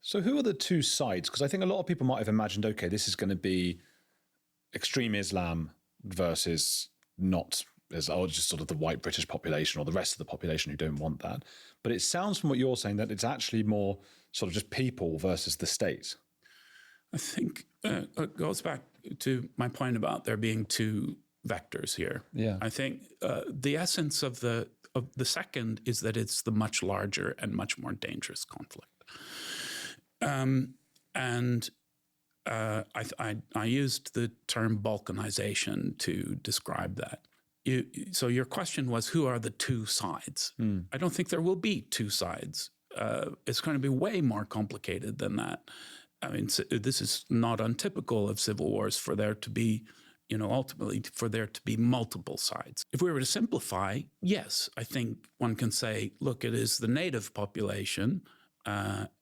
So who are the two sides? Because I think a lot of people might have imagined, okay, this is going to be extreme Islam versus not as just sort of the white British population or the rest of the population who don't want that. But it sounds from what you're saying that it's actually more sort of just people versus the state. I think it goes back to my point about there being two vectors here. Yeah. I think the essence of the second is that it's the much larger and much more dangerous conflict. I used the term balkanization to describe that. So your question was, who are the two sides? I don't think there will be two sides. It's going to be way more complicated than that. I mean, this is not untypical of civil wars for there to be, ultimately for there to be multiple sides. If we were to simplify, yes, I think one can say, look, it is the native population.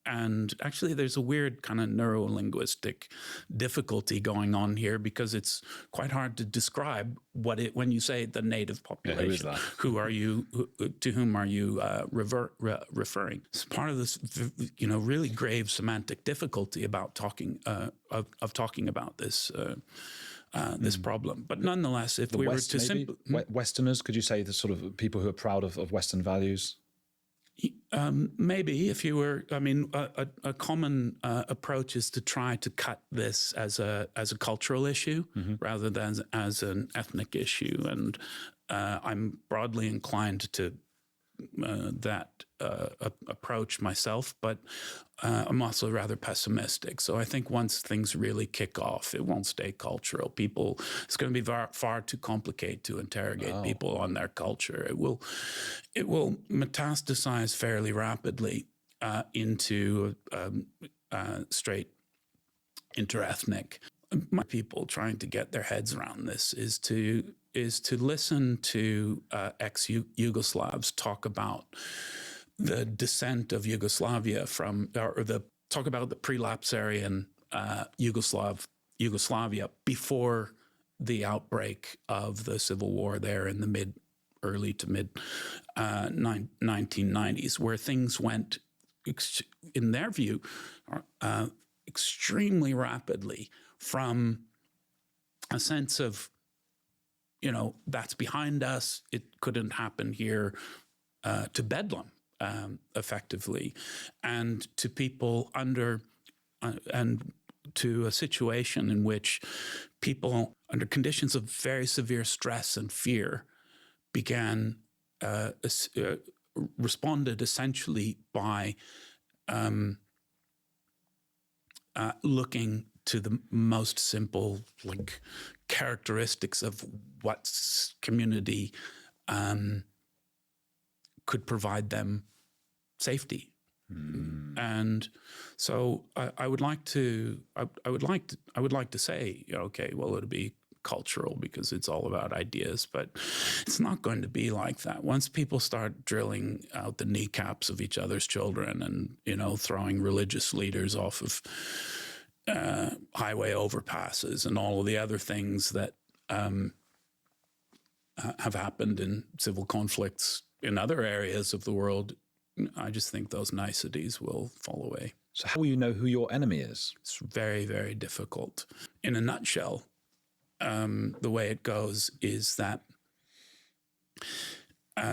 And actually, there's a weird kind of neuro-linguistic difficulty going on here because it's quite hard to describe when you say the native population. Yeah, who is that? Who are you? To whom are you referring? It's part of this, really grave semantic difficulty about talking about this this problem. But nonetheless, if we were to Westerners, could you say the sort of people who are proud of Western values? Maybe if you were, a common approach is to try to cut this as a cultural issue rather than as an ethnic issue, and I'm broadly inclined to that approach myself, but I'm also rather pessimistic. So I think once things really kick off, it won't stay cultural. It's going to be far too complicated to interrogate people on their culture. It will metastasize fairly rapidly into straight interethnic. My people trying to get their heads around this is to listen to ex-Yugoslavs talk about the descent of Yugoslavia talk about the prelapsarian Yugoslavia before the outbreak of the civil war there in the early to mid 1990s, where things went, in their view, extremely rapidly from a sense of, that's behind us, it couldn't happen here, to bedlam, effectively, and to people and to a situation in which people, under conditions of very severe stress and fear, responded essentially by looking to the most simple characteristics of what community could provide them safety. And so I would like to say, okay, well, it'll be cultural because it's all about ideas, but it's not going to be like that. Once people start drilling out the kneecaps of each other's children and, throwing religious leaders off of highway overpasses and all of the other things that have happened in civil conflicts in other areas of the world, I just think those niceties will fall away. So how will you know who your enemy is? It's very, very difficult. In a nutshell, the way it goes is that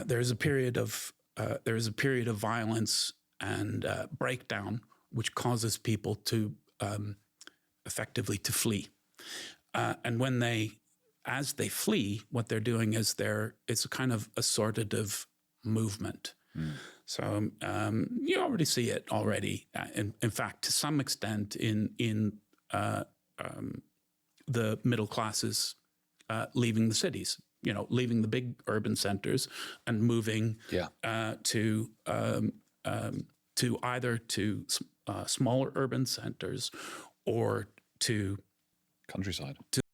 there is a period of violence and breakdown which causes people to effectively to flee, and as they flee, what they're doing is it's a kind of assortative movement. So you already see it already. In fact, to some extent, in the middle classes leaving the cities, leaving the big urban centers and moving to either to smaller urban centers or to countryside.